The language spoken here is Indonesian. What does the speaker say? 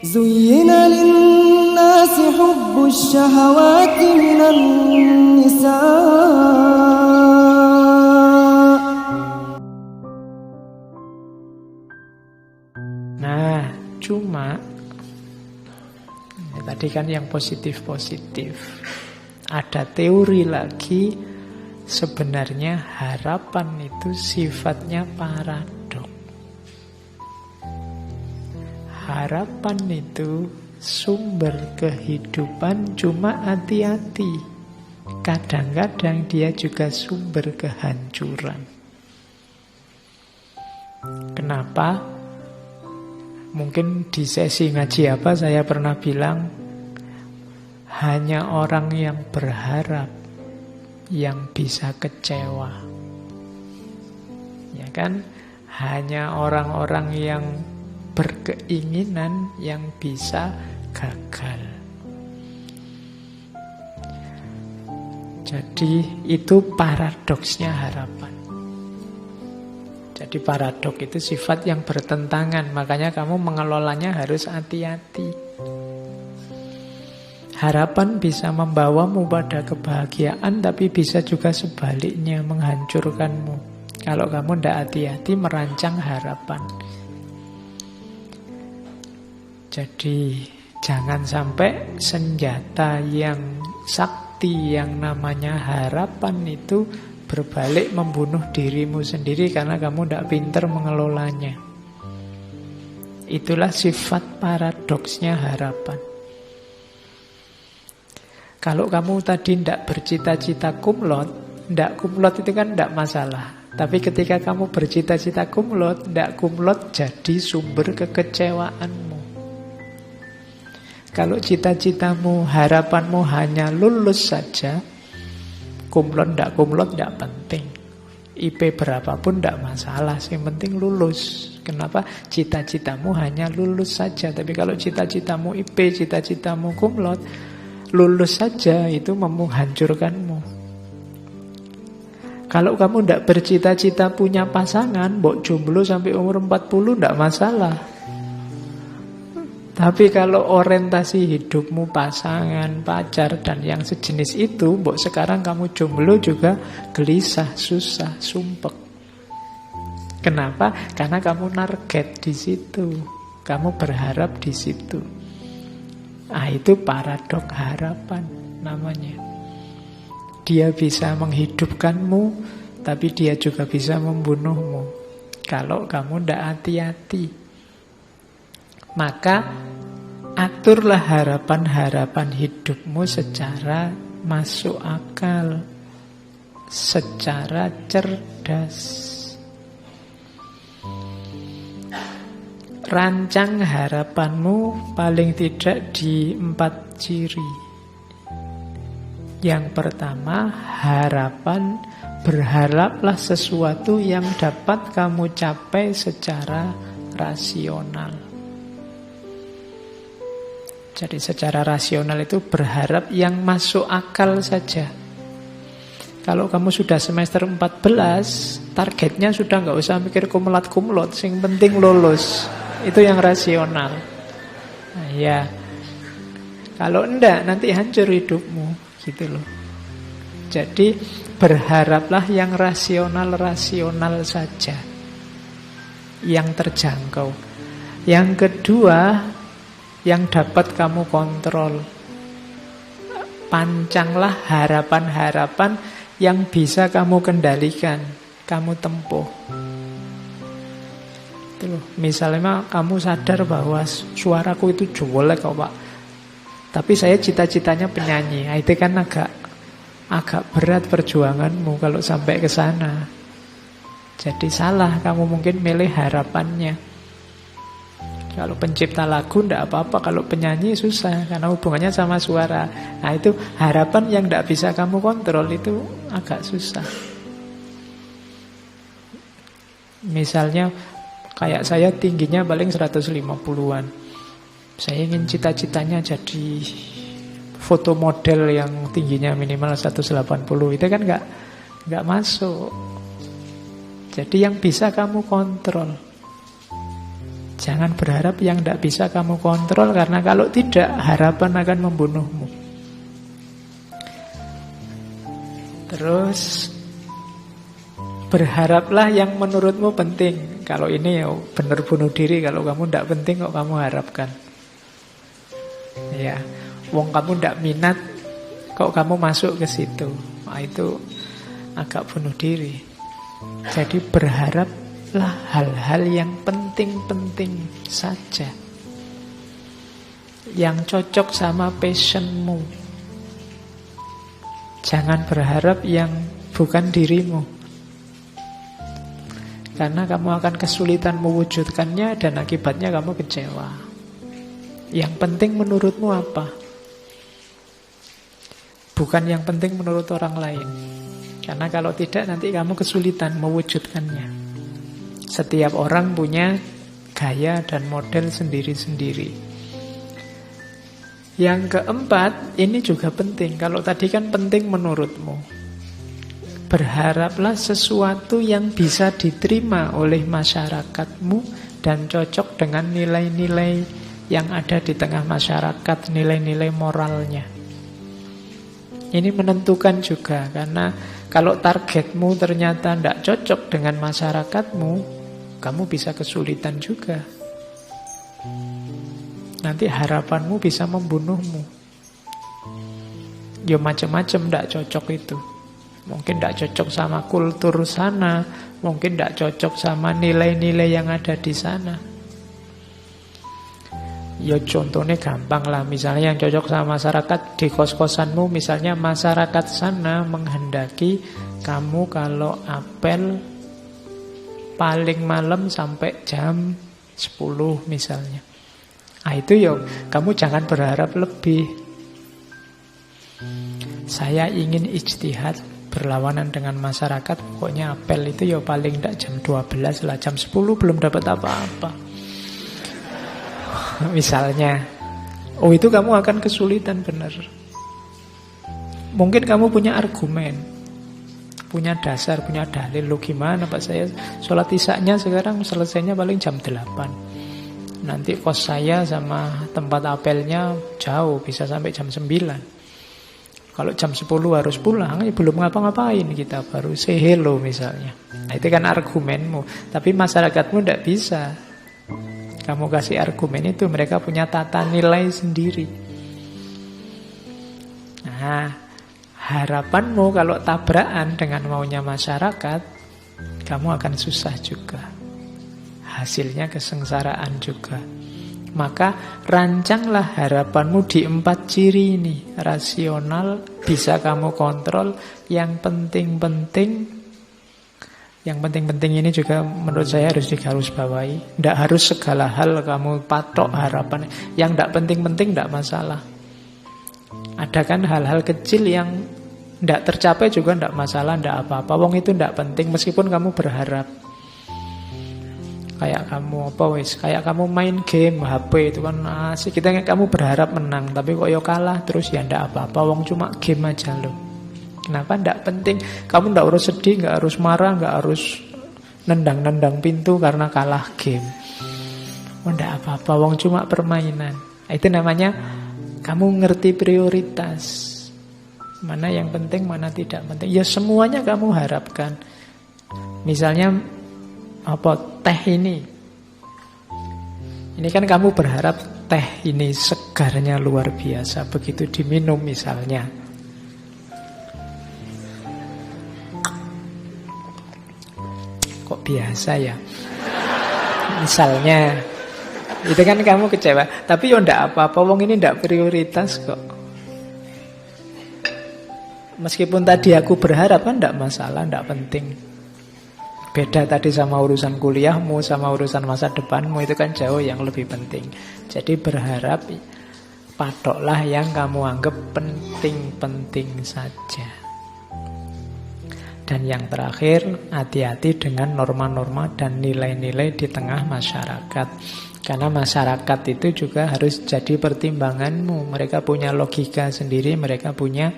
زين للناس حب الشهوات من النساء. Nah, cuma tadi kan yang positif-positif. Ada teori lagi, sebenarnya harapan itu sifatnya paradok. Harapan itu sumber kehidupan, cuma hati-hati. Kadang-kadang dia juga sumber kehancuran. Kenapa? Mungkin di sesi ngaji apa saya pernah bilang, hanya orang yang berharap yang bisa kecewa. Ya kan? Hanya orang-orang yang berkeinginan yang bisa gagal. Jadi itu paradoksnya harapan. Jadi paradok itu sifat yang bertentangan, makanya kamu mengelolanya harus hati-hati. Harapan bisa membawamu pada kebahagiaan, tapi bisa juga sebaliknya menghancurkanmu. Kalau kamu tidak hati-hati merancang harapan. Jadi jangan sampai senjata yang sakti yang namanya harapan itu berbalik membunuh dirimu sendiri karena kamu tidak pintar mengelolanya. Itulah sifat paradoksnya harapan. Kalau kamu tadi tidak bercita-cita kumlot, tidak kumlot itu kan tidak masalah. Tapi ketika kamu bercita-cita kumlot, tidak kumlot jadi sumber kekecewaanmu. Kalau cita-citamu, harapanmu hanya lulus saja, kumlot tidak penting. IP berapapun tidak masalah, yang penting lulus. Kenapa? Cita-citamu hanya lulus saja. Tapi kalau cita-citamu IP, cita-citamu kumlot, lulus saja itu menghancurkanmu. Kalau kamu tidak bercita-cita punya pasangan, mbok jomblo sampai umur 40 tidak masalah. Tapi kalau orientasi hidupmu pasangan, pacar, dan yang sejenis itu, mbok sekarang kamu jomblo juga gelisah, susah, sumpek. Kenapa? Karena kamu target di situ, kamu berharap di situ. Itu paradok harapan namanya. Dia bisa menghidupkanmu, tapi dia juga bisa membunuhmu kalau kamu tidak hati-hati. Maka aturlah harapan-harapan hidupmu secara masuk akal, secara cerdas. Rancang harapanmu paling tidak di 4 ciri. Yang pertama, harapan, berharaplah sesuatu yang dapat kamu capai secara rasional. Jadi secara rasional itu berharap yang masuk akal saja. Kalau kamu sudah semester 14, targetnya sudah nggak usah mikir kumlot, yang penting lulus. Itu yang rasional. Nah, ya. Kalau enggak, nanti hancur hidupmu, gitu loh. Jadi berharaplah yang rasional-rasional saja, yang terjangkau. Yang kedua, yang dapat kamu kontrol. Pancanglah harapan-harapan yang bisa kamu kendalikan, kamu tempuh. Itu loh. Misalnya kamu sadar bahwa suaraku itu jelek kok Pak, tapi saya cita-citanya penyanyi. Itu kan agak berat perjuanganmu kalau sampai ke sana. Jadi salah kamu mungkin milih harapannya. Kalau pencipta lagu tidak apa-apa, kalau penyanyi susah karena hubungannya sama suara. Nah itu harapan yang tidak bisa kamu kontrol, itu agak susah. Misalnya kayak saya tingginya paling 150-an. Saya ingin cita-citanya jadi foto model yang tingginya minimal 180. Itu kan nggak masuk. Jadi yang bisa kamu kontrol. Jangan berharap yang tidak bisa kamu kontrol, karena kalau tidak, harapan akan membunuhmu. Terus berharaplah yang menurutmu penting. Kalau ini ya benar bunuh diri. Kalau kamu tidak penting kok kamu harapkan. Ya, wong kamu tidak minat kok kamu masuk ke situ. Nah, itu agak bunuh diri. Jadi berharaplah hal-hal yang penting-penting saja, yang cocok sama passionmu. Jangan berharap yang bukan dirimu, karena kamu akan kesulitan mewujudkannya dan akibatnya kamu kecewa. Yang penting menurutmu apa? Bukan yang penting menurut orang lain. Karena kalau tidak nanti kamu kesulitan mewujudkannya. Setiap orang punya gaya dan model sendiri-sendiri. Yang keempat, ini juga penting. Kalau tadi kan penting menurutmu. Berharaplah sesuatu yang bisa diterima oleh masyarakatmu dan cocok dengan nilai-nilai yang ada di tengah masyarakat, nilai-nilai moralnya. Ini menentukan juga, karena kalau targetmu ternyata tidak cocok dengan masyarakatmu, kamu bisa kesulitan juga. Nanti harapanmu bisa membunuhmu. Ya macam-macam tidak cocok itu. Mungkin tidak cocok sama kultur sana, mungkin tidak cocok sama nilai-nilai yang ada di sana. Ya contohnya gampang lah, misalnya yang cocok sama masyarakat di kos-kosanmu, misalnya masyarakat sana menghendaki kamu kalau apel paling malam sampai jam 10 misalnya. Ah itu ya, kamu jangan berharap lebih. Saya ingin ijtihad berlawanan dengan masyarakat, pokoknya apel itu ya paling tidak jam 12 lah, jam 10 belum dapat apa-apa. Misalnya, oh itu kamu akan kesulitan benar. Mungkin kamu punya argumen, punya dasar, punya dalil. Lo gimana Pak, saya sholat isya-nya sekarang selesainya paling jam 8. Nanti kos saya sama tempat apelnya jauh, bisa sampai jam 9. Kalau jam 10 harus pulang, ya belum ngapa-ngapain kita, baru say hello misalnya. Nah itu kan argumenmu. Tapi masyarakatmu tidak bisa. Kamu kasih argumen itu, mereka punya tata nilai sendiri. Nah, harapanmu kalau tabrakan dengan maunya masyarakat, kamu akan susah juga. Hasilnya kesengsaraan juga. Maka rancanglah harapanmu di 4 ciri ini. Rasional, bisa kamu kontrol. Yang penting-penting. Yang penting-penting ini juga menurut saya harus digarisbawahi. Tidak harus segala hal kamu patok harapan. Yang tidak penting-penting tidak masalah. Ada kan hal-hal kecil yang tidak tercapai juga tidak masalah, tidak apa-apa. Wong itu tidak penting meskipun kamu berharap. Kayak kamu kayak kamu main game HP itu kan asik. Kamu berharap menang, tapi kok ya kalah terus ya tidak apa-apa. Wong cuma game aja loh. Kenapa? Tidak penting. Kamu tidak harus sedih, tidak harus marah, tidak harus nendang-nendang pintu karena kalah game. Oh, tidak apa-apa, wong cuma permainan. Itu namanya kamu ngerti prioritas. Mana yang penting, mana tidak penting. Ya semuanya kamu harapkan. Misalnya teh ini. Ini kan kamu berharap teh ini segarnya luar biasa. Begitu diminum misalnya. Kok biasa ya? Misalnya itu kan kamu kecewa. Tapi ya ndak apa-apa, wong ini ndak prioritas kok. Meskipun tadi aku berharap kan ndak masalah, ndak penting. Beda tadi sama urusan kuliahmu, sama urusan masa depanmu, itu kan jauh yang lebih penting. Jadi berharap, patoklah yang kamu anggap penting-penting saja. Dan yang terakhir, hati-hati dengan norma-norma dan nilai-nilai di tengah masyarakat. Karena masyarakat itu juga harus jadi pertimbanganmu. Mereka punya logika sendiri, mereka punya